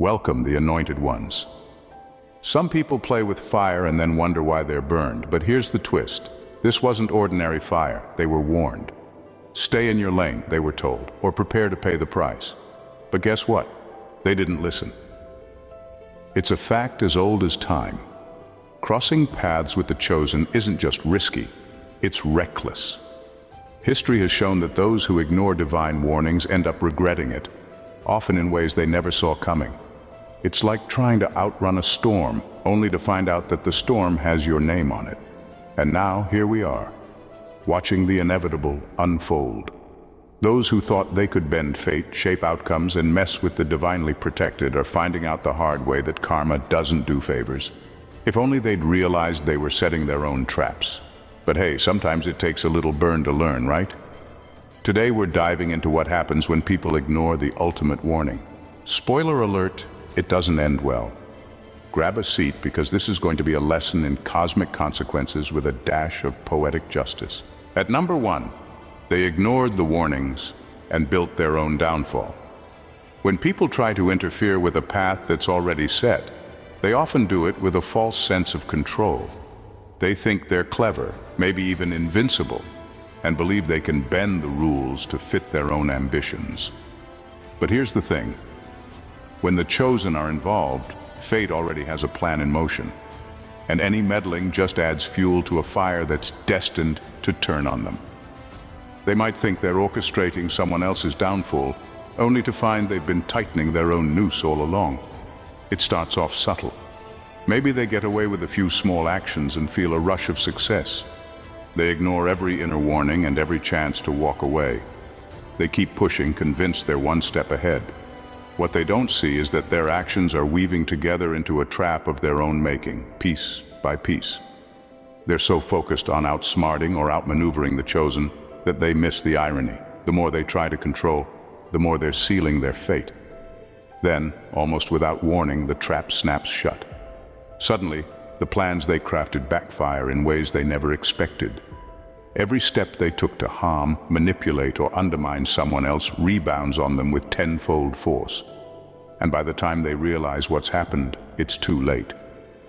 Welcome, the anointed ones. Some people play with fire and then wonder why they're burned, but here's the twist. This wasn't ordinary fire, they were warned. Stay in your lane, they were told, or prepare to pay the price. But guess what? They didn't listen. It's a fact as old as time. Crossing paths with the chosen isn't just risky, it's reckless. History has shown that those who ignore divine warnings end up regretting it, often in ways they never saw coming. It's like trying to outrun a storm, only to find out that the storm has your name on it. And now, here we are, watching the inevitable unfold. Those who thought they could bend fate, shape outcomes, and mess with the divinely protected are finding out the hard way that karma doesn't do favors. If only they'd realized they were setting their own traps. But hey, sometimes it takes a little burn to learn, right? Today we're diving into what happens when people ignore the ultimate warning. Spoiler alert, it doesn't end well. Grab a seat because this is going to be a lesson in cosmic consequences with a dash of poetic justice. At number 1, they ignored the warnings and built their own downfall. When people try to interfere with a path that's already set, they often do it with a false sense of control. They think they're clever, maybe even invincible, and believe they can bend the rules to fit their own ambitions. But here's the thing. When the chosen are involved, fate already has a plan in motion, and any meddling just adds fuel to a fire that's destined to turn on them. They might think they're orchestrating someone else's downfall, only to find they've been tightening their own noose all along. It starts off subtle. Maybe they get away with a few small actions and feel a rush of success. They ignore every inner warning and every chance to walk away. They keep pushing, convinced they're one step ahead. What they don't see is that their actions are weaving together into a trap of their own making, piece by piece. They're so focused on outsmarting or outmaneuvering the chosen that they miss the irony. The more they try to control, the more they're sealing their fate. Then, almost without warning, the trap snaps shut. Suddenly, the plans they crafted backfire in ways they never expected. Every step they took to harm, manipulate, or undermine someone else rebounds on them with tenfold force. And by the time they realize what's happened, it's too late.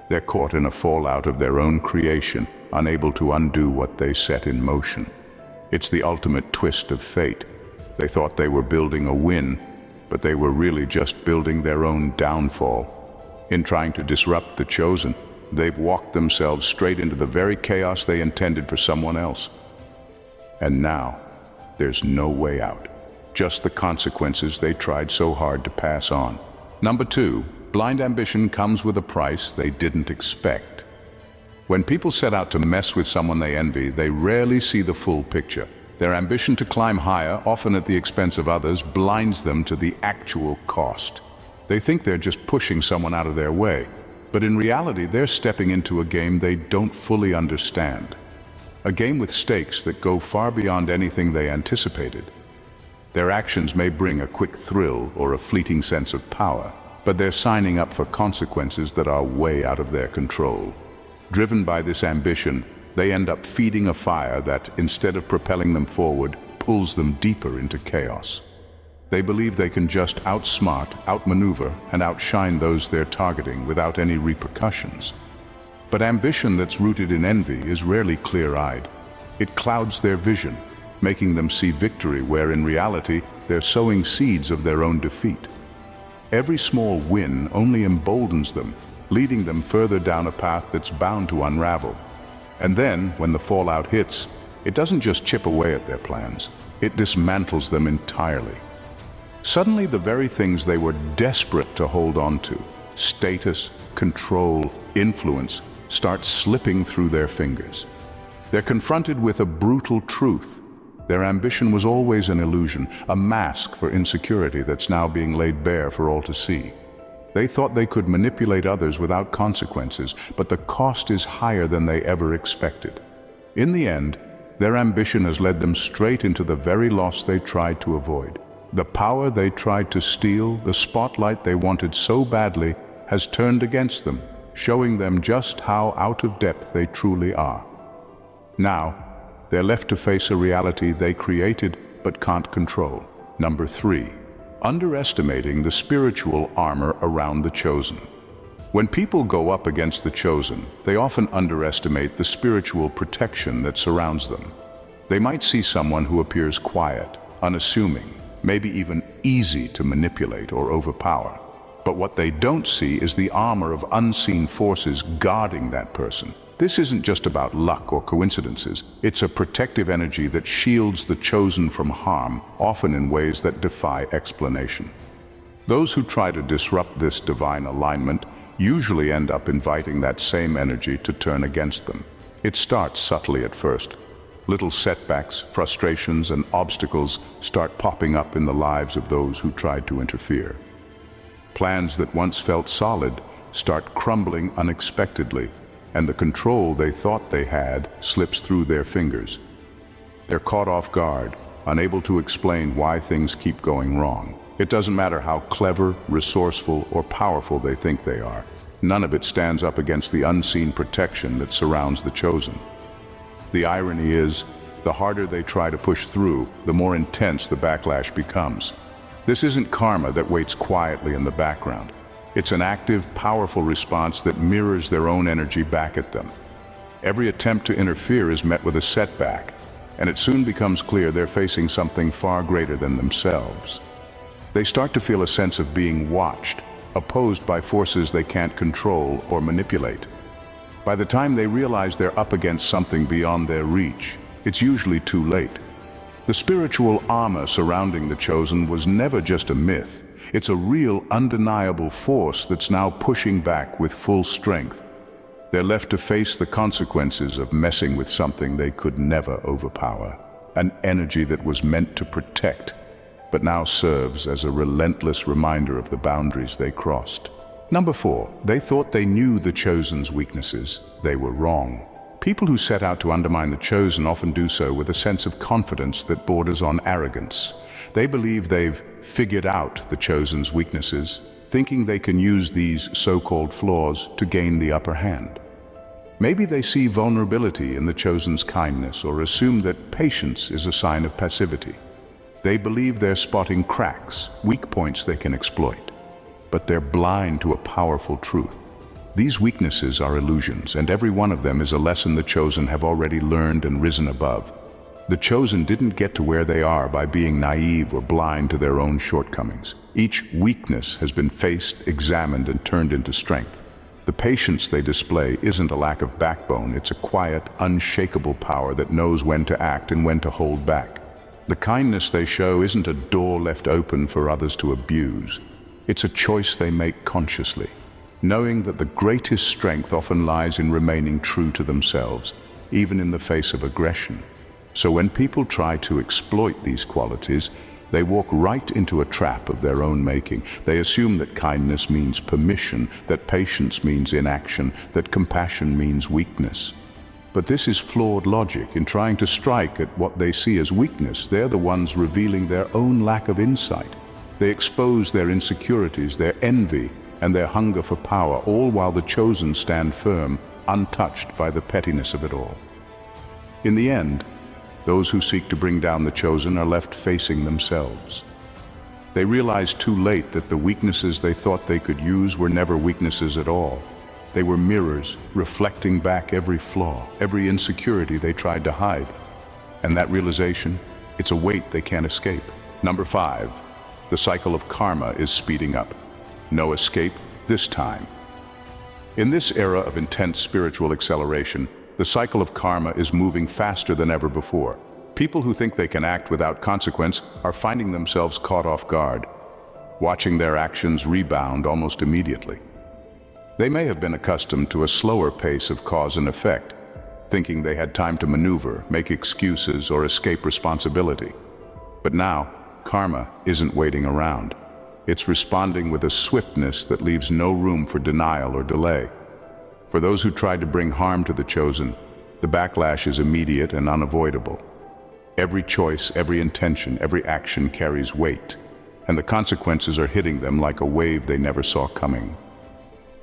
They're caught in a fallout of their own creation, unable to undo what they set in motion. It's the ultimate twist of fate. They thought they were building a win, but they were really just building their own downfall. In trying to disrupt the chosen, they've walked themselves straight into the very chaos they intended for someone else. And now, there's no way out. Just the consequences they tried so hard to pass on. Number 2, blind ambition comes with a price they didn't expect. When people set out to mess with someone they envy, they rarely see the full picture. Their ambition to climb higher, often at the expense of others, blinds them to the actual cost. They think they're just pushing someone out of their way, but in reality they're stepping into a game they don't fully understand. A game with stakes that go far beyond anything they anticipated. Their actions may bring a quick thrill or a fleeting sense of power, but they're signing up for consequences that are way out of their control. Driven by this ambition, they end up feeding a fire that, instead of propelling them forward, pulls them deeper into chaos. They believe they can just outsmart, outmaneuver, and outshine those they're targeting without any repercussions. But ambition that's rooted in envy is rarely clear-eyed. It clouds their vision, making them see victory where in reality they're sowing seeds of their own defeat. Every small win only emboldens them, leading them further down a path that's bound to unravel. And then, when the fallout hits, it doesn't just chip away at their plans, it dismantles them entirely. Suddenly, the very things they were desperate to hold on to, status, control, influence, start slipping through their fingers. They're confronted with a brutal truth. Their ambition was always an illusion, a mask for insecurity that's now being laid bare for all to see. They thought they could manipulate others without consequences, but the cost is higher than they ever expected. In the end, their ambition has led them straight into the very loss they tried to avoid. The power they tried to steal, the spotlight they wanted so badly, has turned against them, showing them just how out of depth they truly are. Now, they're left to face a reality they created but can't control. Number 3. underestimating the spiritual armor around the chosen. When people go up against the chosen, they often underestimate the spiritual protection that surrounds them. They might see someone who appears quiet, unassuming, maybe even easy to manipulate or overpower. But what they don't see is the armor of unseen forces guarding that person. This isn't just about luck or coincidences. It's a protective energy that shields the chosen from harm, often in ways that defy explanation. Those who try to disrupt this divine alignment usually end up inviting that same energy to turn against them. It starts subtly at first. Little setbacks, frustrations, and obstacles start popping up in the lives of those who tried to interfere. Plans that once felt solid start crumbling unexpectedly, and the control they thought they had slips through their fingers. They're caught off guard, unable to explain why things keep going wrong. It doesn't matter how clever, resourceful, or powerful they think they are. None of it stands up against the unseen protection that surrounds the chosen. The irony is, the harder they try to push through, the more intense the backlash becomes. This isn't karma that waits quietly in the background. It's an active, powerful response that mirrors their own energy back at them. Every attempt to interfere is met with a setback, and it soon becomes clear they're facing something far greater than themselves. They start to feel a sense of being watched, opposed by forces they can't control or manipulate. By the time they realize they're up against something beyond their reach, it's usually too late. The spiritual armor surrounding the chosen was never just a myth. It's a real, undeniable force that's now pushing back with full strength. They're left to face the consequences of messing with something they could never overpower. An energy that was meant to protect, but now serves as a relentless reminder of the boundaries they crossed. Number 4, they thought they knew the chosen's weaknesses. They were wrong. People who set out to undermine the chosen often do so with a sense of confidence that borders on arrogance. They believe they've figured out the chosen's weaknesses, thinking they can use these so-called flaws to gain the upper hand. Maybe they see vulnerability in the chosen's kindness or assume that patience is a sign of passivity. They believe they're spotting cracks, weak points they can exploit. But they're blind to a powerful truth. These weaknesses are illusions, and every one of them is a lesson the chosen have already learned and risen above. The chosen didn't get to where they are by being naive or blind to their own shortcomings. Each weakness has been faced, examined, and turned into strength. The patience they display isn't a lack of backbone, it's a quiet, unshakable power that knows when to act and when to hold back. The kindness they show isn't a door left open for others to abuse. It's a choice they make consciously, knowing that the greatest strength often lies in remaining true to themselves, even in the face of aggression. So when people try to exploit these qualities, they walk right into a trap of their own making. They assume that kindness means permission, that patience means inaction, that compassion means weakness. But this is flawed logic. In trying to strike at what they see as weakness, they're the ones revealing their own lack of insight. They expose their insecurities, their envy, and their hunger for power, all while the chosen stand firm, untouched by the pettiness of it all. In the end, those who seek to bring down the chosen are left facing themselves. They realize too late that the weaknesses they thought they could use were never weaknesses at all. They were mirrors, reflecting back every flaw, every insecurity they tried to hide. And that realization, it's a weight they can't escape. Number 5, the cycle of karma is speeding up. No escape this time. In this era of intense spiritual acceleration, the cycle of karma is moving faster than ever before. People who think they can act without consequence are finding themselves caught off guard, watching their actions rebound almost immediately. They may have been accustomed to a slower pace of cause and effect, thinking they had time to maneuver, make excuses, or escape responsibility. But now, karma isn't waiting around. It's responding with a swiftness that leaves no room for denial or delay. For those who tried to bring harm to the chosen, the backlash is immediate and unavoidable. Every choice, every intention, every action carries weight, and the consequences are hitting them like a wave they never saw coming.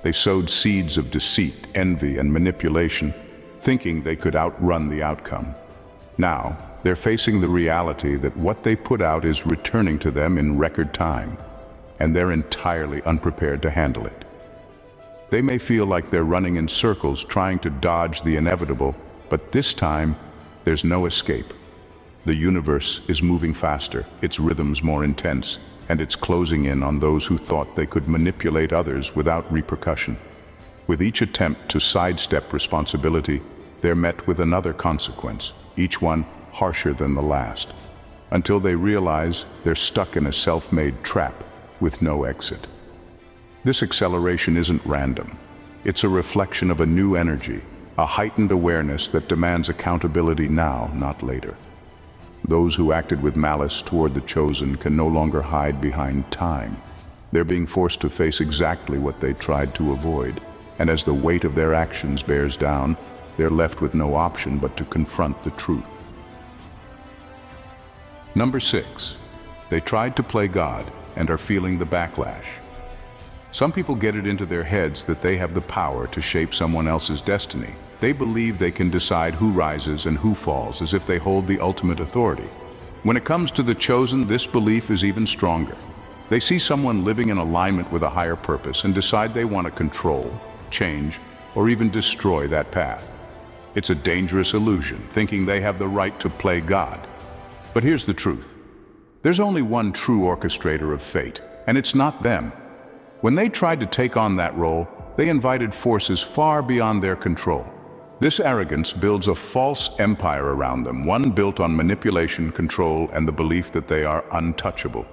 They sowed seeds of deceit, envy, and manipulation, thinking they could outrun the outcome. Now, they're facing the reality that what they put out is returning to them in record time, and they're entirely unprepared to handle it. They may feel like they're running in circles trying to dodge the inevitable, but this time, there's no escape. The universe is moving faster, its rhythms more intense, and it's closing in on those who thought they could manipulate others without repercussion. With each attempt to sidestep responsibility, they're met with another consequence, each one harsher than the last, until they realize they're stuck in a self-made trap with no exit. This acceleration isn't random. It's a reflection of a new energy, a heightened awareness that demands accountability now, not later. Those who acted with malice toward the chosen can no longer hide behind time. They're being forced to face exactly what they tried to avoid, and as the weight of their actions bears down, they're left with no option but to confront the truth. Number 6. They tried to play God and are feeling the backlash. Some people get it into their heads that they have the power to shape someone else's destiny. They believe they can decide who rises and who falls, as if they hold the ultimate authority. When it comes to the chosen, this belief is even stronger. They see someone living in alignment with a higher purpose and decide they want to control, change, or even destroy that path. It's a dangerous illusion, thinking they have the right to play God. But here's the truth. There's only one true orchestrator of fate, and it's not them. When they tried to take on that role, they invited forces far beyond their control. This arrogance builds a false empire around them, one built on manipulation, control, and the belief that they are untouchable.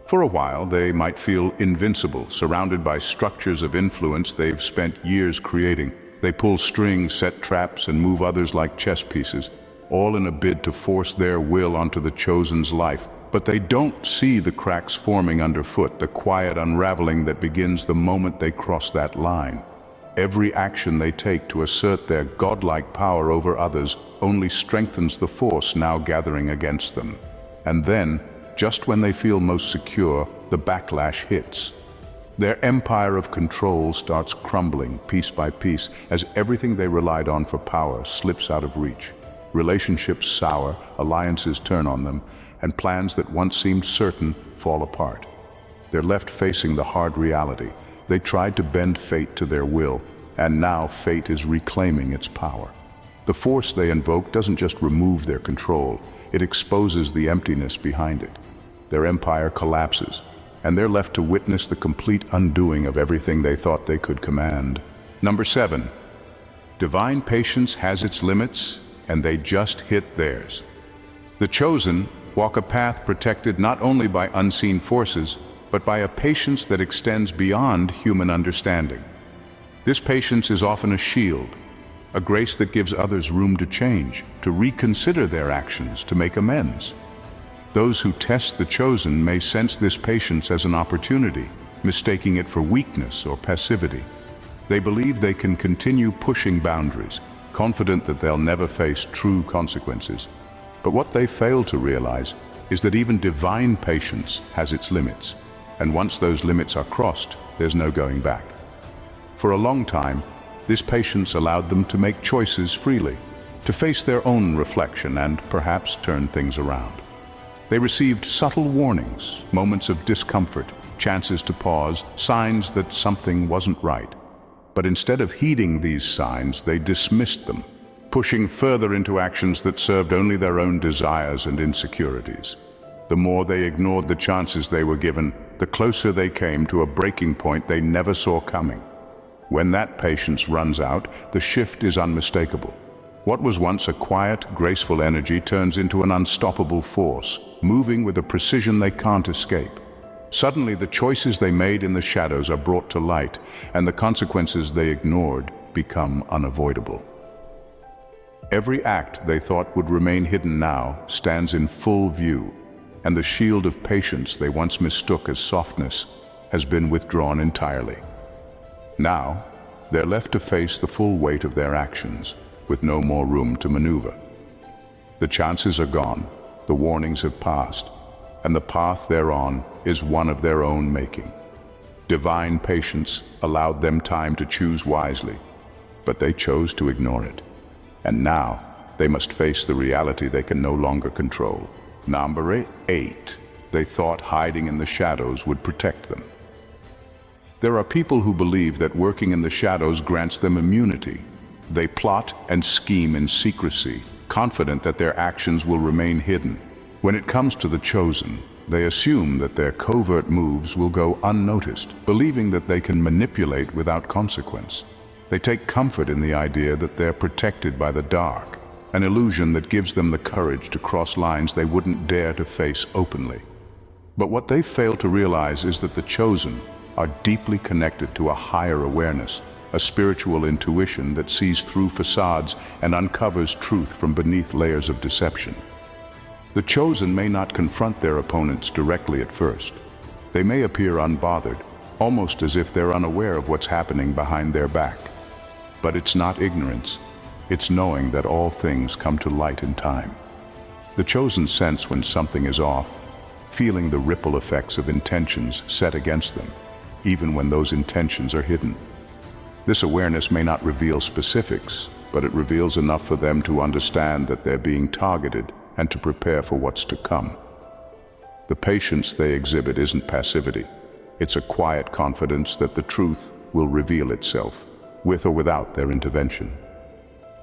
For a while, they might feel invincible, surrounded by structures of influence they've spent years creating. They pull strings, set traps, and move others like chess pieces, all in a bid to force their will onto the chosen's life. But they don't see the cracks forming underfoot, the quiet unraveling that begins the moment they cross that line. Every action they take to assert their godlike power over others only strengthens the force now gathering against them. And then, just when they feel most secure, the backlash hits. Their empire of control starts crumbling piece by piece as everything they relied on for power slips out of reach. Relationships sour, alliances turn on them, and plans that once seemed certain fall apart. They're left facing the hard reality. They tried to bend fate to their will, and now fate is reclaiming its power. The force they invoke doesn't just remove their control, it exposes the emptiness behind it. Their empire collapses, and they're left to witness the complete undoing of everything they thought they could command. Number 7. Divine patience has its limits, and they just hit theirs. The chosen walk a path protected not only by unseen forces, but by a patience that extends beyond human understanding. This patience is often a shield, a grace that gives others room to change, to reconsider their actions, to make amends. Those who test the chosen may sense this patience as an opportunity, mistaking it for weakness or passivity. They believe they can continue pushing boundaries, confident that they'll never face true consequences. But what they fail to realize is that even divine patience has its limits. And once those limits are crossed, there's no going back. For a long time, this patience allowed them to make choices freely, to face their own reflection and perhaps turn things around. They received subtle warnings, moments of discomfort, chances to pause, signs that something wasn't right. But instead of heeding these signs, they dismissed them, pushing further into actions that served only their own desires and insecurities. The more they ignored the chances they were given, the closer they came to a breaking point they never saw coming. When that patience runs out, the shift is unmistakable. What was once a quiet, graceful energy turns into an unstoppable force, moving with a precision they can't escape. Suddenly, the choices they made in the shadows are brought to light, and the consequences they ignored become unavoidable. Every act they thought would remain hidden now stands in full view, and the shield of patience they once mistook as softness has been withdrawn entirely. Now, they're left to face the full weight of their actions, with no more room to maneuver. The chances are gone, the warnings have passed, and the path they're on is one of their own making. Divine patience allowed them time to choose wisely, but they chose to ignore it. And now, they must face the reality they can no longer control. Number 8. They thought hiding in the shadows would protect them. There are people who believe that working in the shadows grants them immunity. They plot and scheme in secrecy, confident that their actions will remain hidden. When it comes to the chosen, they assume that their covert moves will go unnoticed, believing that they can manipulate without consequence. They take comfort in the idea that they're protected by the dark, an illusion that gives them the courage to cross lines they wouldn't dare to face openly. But what they fail to realize is that the chosen are deeply connected to a higher awareness, a spiritual intuition that sees through facades and uncovers truth from beneath layers of deception. The chosen may not confront their opponents directly at first. They may appear unbothered, almost as if they're unaware of what's happening behind their back. But it's not ignorance, it's knowing that all things come to light in time. The chosen sense when something is off, feeling the ripple effects of intentions set against them, even when those intentions are hidden. This awareness may not reveal specifics, but it reveals enough for them to understand that they're being targeted and to prepare for what's to come. The patience they exhibit isn't passivity. It's a quiet confidence that the truth will reveal itself, with or without their intervention.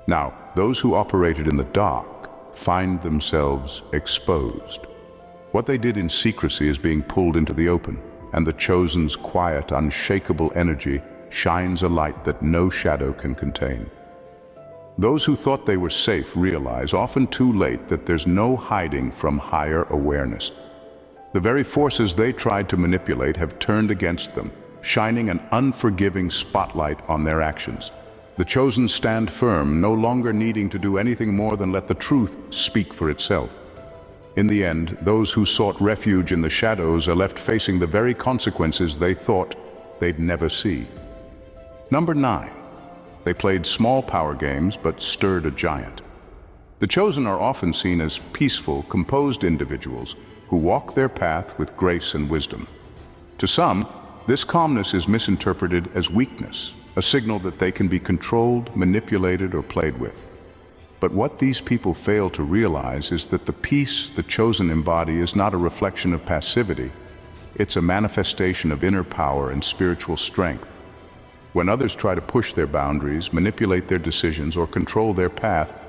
Now, those who operated in the dark find themselves exposed. What they did in secrecy is being pulled into the open, and the chosen's quiet, unshakable energy shines a light that no shadow can contain. Those who thought they were safe realize, often too late, that there's no hiding from higher awareness. The very forces they tried to manipulate have turned against them, shining an unforgiving spotlight on their actions. The chosen stand firm, no longer needing to do anything more than let the truth speak for itself. In the end, those who sought refuge in the shadows are left facing the very consequences they thought they'd never see. Number 9. They played small power games but stirred a giant. The chosen are often seen as peaceful, composed individuals who walk their path with grace and wisdom. To some, this calmness is misinterpreted as weakness, a signal that they can be controlled, manipulated, or played with. But what these people fail to realize is that the peace the chosen embody is not a reflection of passivity. It's a manifestation of inner power and spiritual strength. When others try to push their boundaries, manipulate their decisions, or control their path,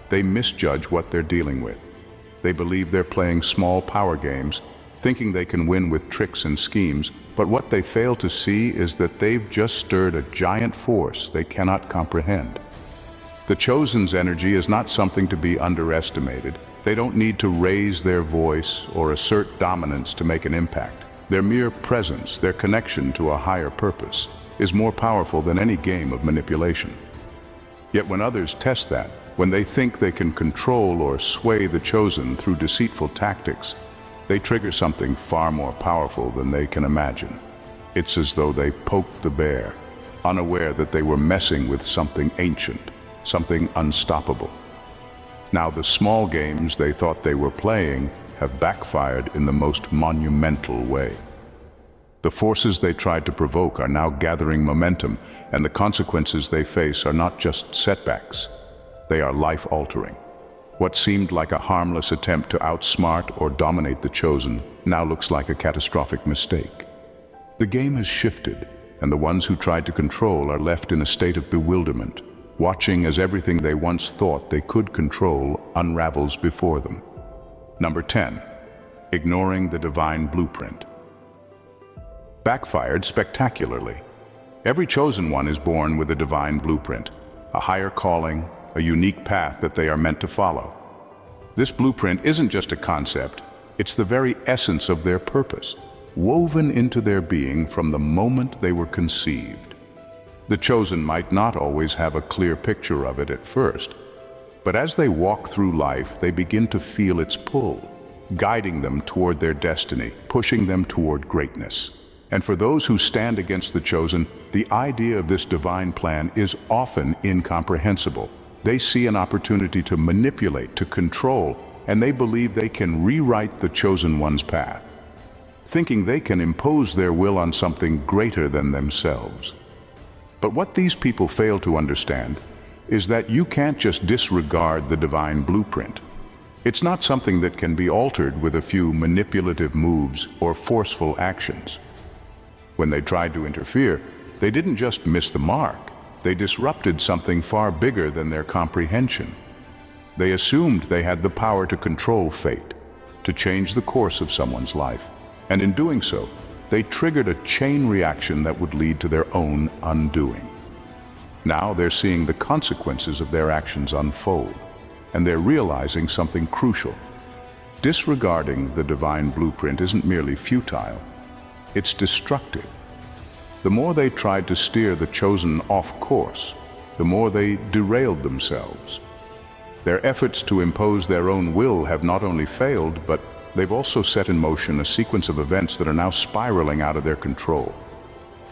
they misjudge what they're dealing with. They believe they're playing small power games, thinking they can win with tricks and schemes, but what they fail to see is that they've just stirred a giant force they cannot comprehend. The chosen's energy is not something to be underestimated. They don't need to raise their voice or assert dominance to make an impact. Their mere presence, their connection to a higher purpose, is more powerful than any game of manipulation. Yet when others test that, when they think they can control or sway the chosen through deceitful tactics, they trigger something far more powerful than they can imagine. It's as though they poked the bear, unaware that they were messing with something ancient, something unstoppable. Now the small games they thought they were playing have backfired in the most monumental way. The forces they tried to provoke are now gathering momentum, and the consequences they face are not just setbacks. They are life-altering. What seemed like a harmless attempt to outsmart or dominate the chosen now looks like a catastrophic mistake. The game has shifted, and the ones who tried to control are left in a state of bewilderment, watching as everything they once thought they could control unravels before them. Number 10. Ignoring the divine blueprint. Backfired spectacularly. Every chosen one is born with a divine blueprint, a higher calling, a unique path that they are meant to follow. This blueprint isn't just a concept, it's the very essence of their purpose, woven into their being from the moment they were conceived. The chosen might not always have a clear picture of it at first, but as they walk through life, they begin to feel its pull, guiding them toward their destiny, pushing them toward greatness. And for those who stand against the chosen, the idea of this divine plan is often incomprehensible. They see an opportunity to manipulate, to control, and they believe they can rewrite the chosen one's path, thinking they can impose their will on something greater than themselves. But what these people fail to understand is that you can't just disregard the divine blueprint. It's not something that can be altered with a few manipulative moves or forceful actions. When they tried to interfere, they didn't just miss the mark, they disrupted something far bigger than their comprehension. They assumed they had the power to control fate, to change the course of someone's life, and in doing so, they triggered a chain reaction that would lead to their own undoing. Now they're seeing the consequences of their actions unfold, and they're realizing something crucial. Disregarding the divine blueprint isn't merely futile, it's destructive. The more they tried to steer the chosen off course, the more they derailed themselves. Their efforts to impose their own will have not only failed, but they've also set in motion a sequence of events that are now spiraling out of their control.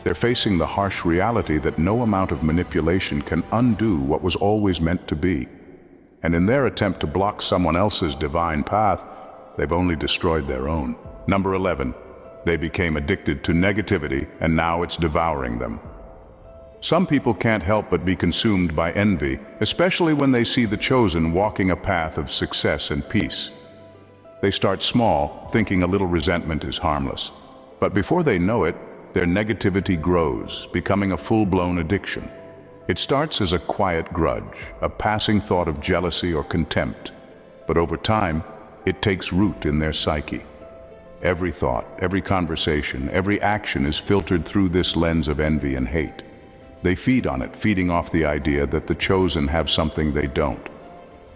They're facing the harsh reality that no amount of manipulation can undo what was always meant to be. And in their attempt to block someone else's divine path, they've only destroyed their own. Number 11, they became addicted to negativity, and now it's devouring them. Some people can't help but be consumed by envy, especially when they see the chosen walking a path of success and peace. They start small, thinking a little resentment is harmless. But before they know it, their negativity grows, becoming a full-blown addiction. It starts as a quiet grudge, a passing thought of jealousy or contempt. But over time, it takes root in their psyche. Every thought, every conversation, every action is filtered through this lens of envy and hate. They feed on it, feeding off the idea that the chosen have something they don't.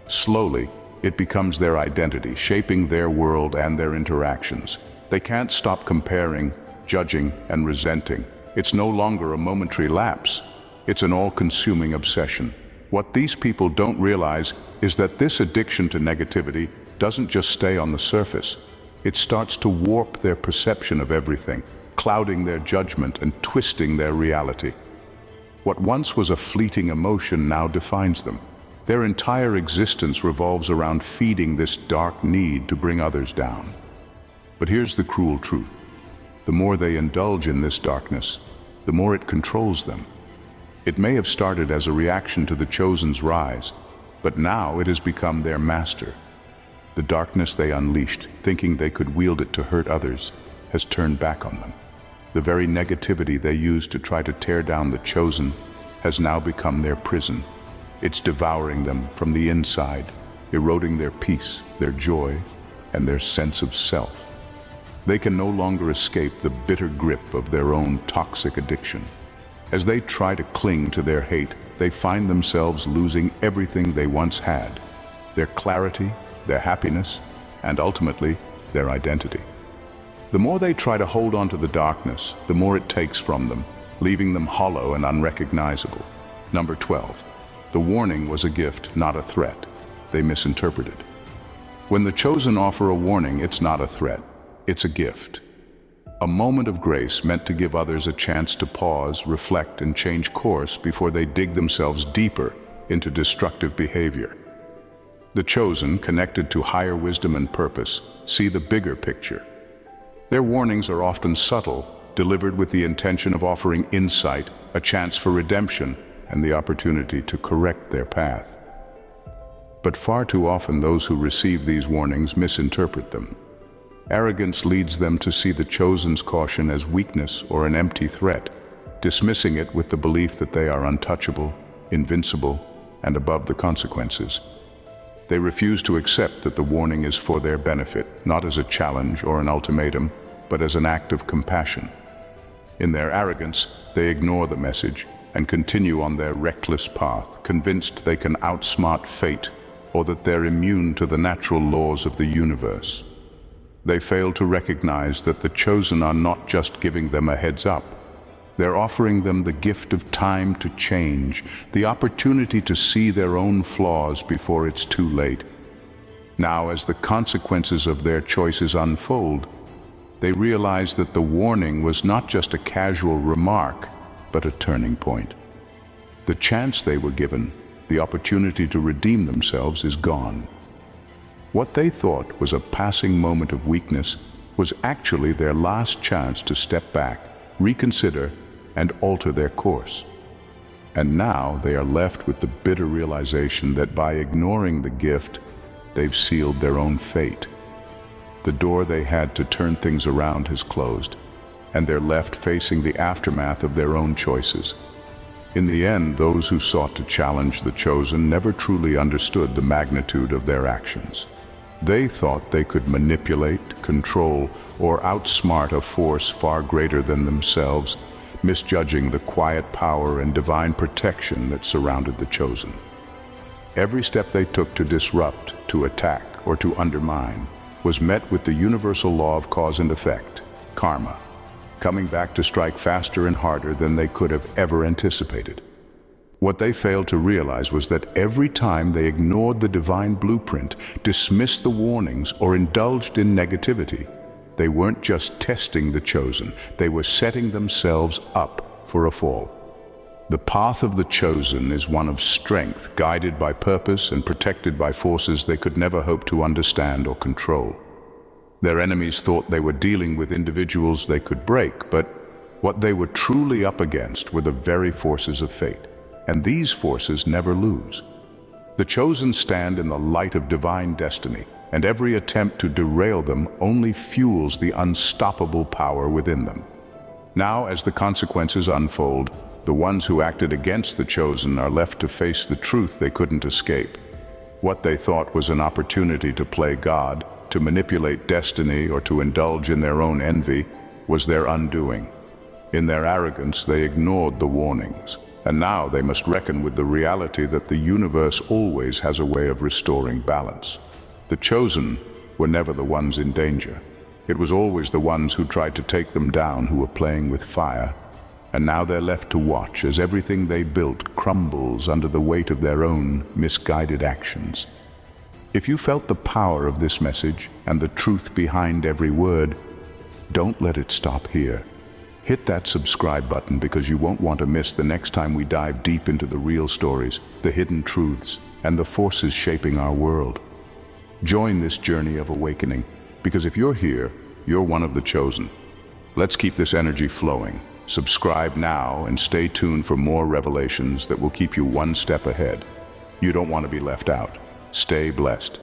Slowly, it becomes their identity, shaping their world and their interactions. They can't stop comparing, judging, and resenting. It's no longer a momentary lapse. It's an all-consuming obsession. What these people don't realize is that this addiction to negativity doesn't just stay on the surface. It starts to warp their perception of everything, clouding their judgment and twisting their reality. What once was a fleeting emotion now defines them. Their entire existence revolves around feeding this dark need to bring others down. But here's the cruel truth. The more they indulge in this darkness, the more it controls them. It may have started as a reaction to the chosen's rise, but now it has become their master. The darkness they unleashed, thinking they could wield it to hurt others, has turned back on them. The very negativity they used to try to tear down the chosen has now become their prison. It's devouring them from the inside, eroding their peace, their joy, and their sense of self. They can no longer escape the bitter grip of their own toxic addiction. As they try to cling to their hate, they find themselves losing everything they once had: their clarity, their happiness, and ultimately, their identity. The more they try to hold on to the darkness, the more it takes from them, leaving them hollow and unrecognizable. Number 12. The warning was a gift, not a threat. They misinterpreted. When the chosen offer a warning, it's not a threat. It's a gift. A moment of grace meant to give others a chance to pause, reflect, and change course before they dig themselves deeper into destructive behavior. The chosen, connected to higher wisdom and purpose, see the bigger picture. Their warnings are often subtle, delivered with the intention of offering insight, a chance for redemption, and the opportunity to correct their path. But far too often those who receive these warnings misinterpret them. Arrogance leads them to see the chosen's caution as weakness or an empty threat, dismissing it with the belief that they are untouchable, invincible, and above the consequences. They refuse to accept that the warning is for their benefit, not as a challenge or an ultimatum, but as an act of compassion. In their arrogance, they ignore the message and continue on their reckless path, convinced they can outsmart fate or that they're immune to the natural laws of the universe. They fail to recognize that the chosen are not just giving them a heads up. They're offering them the gift of time to change, the opportunity to see their own flaws before it's too late. Now, as the consequences of their choices unfold, they realize that the warning was not just a casual remark, but a turning point. The chance they were given, the opportunity to redeem themselves, is gone. What they thought was a passing moment of weakness was actually their last chance to step back, reconsider, and alter their course. And now they are left with the bitter realization that by ignoring the gift, they've sealed their own fate. The door they had to turn things around has closed, and they're left facing the aftermath of their own choices. In the end, those who sought to challenge the chosen never truly understood the magnitude of their actions. They thought they could manipulate, control, or outsmart a force far greater than themselves, misjudging the quiet power and divine protection that surrounded the chosen. Every step they took to disrupt, to attack, or to undermine was met with the universal law of cause and effect, karma, coming back to strike faster and harder than they could have ever anticipated. What they failed to realize was that every time they ignored the divine blueprint, dismissed the warnings, or indulged in negativity, they weren't just testing the chosen, they were setting themselves up for a fall. The path of the chosen is one of strength, guided by purpose and protected by forces they could never hope to understand or control. Their enemies thought they were dealing with individuals they could break, but what they were truly up against were the very forces of fate. And these forces never lose. The chosen stand in the light of divine destiny, and every attempt to derail them only fuels the unstoppable power within them. Now, as the consequences unfold, the ones who acted against the chosen are left to face the truth they couldn't escape. What they thought was an opportunity to play God, to manipulate destiny, or to indulge in their own envy was their undoing. In their arrogance, they ignored the warnings. And now they must reckon with the reality that the universe always has a way of restoring balance. The chosen were never the ones in danger. It was always the ones who tried to take them down who were playing with fire. And now they're left to watch as everything they built crumbles under the weight of their own misguided actions. If you felt the power of this message and the truth behind every word, don't let it stop here. Hit that subscribe button because you won't want to miss the next time we dive deep into the real stories, the hidden truths, and the forces shaping our world. Join this journey of awakening, because if you're here, you're one of the chosen. Let's keep this energy flowing. Subscribe now and stay tuned for more revelations that will keep you one step ahead. You don't want to be left out. Stay blessed.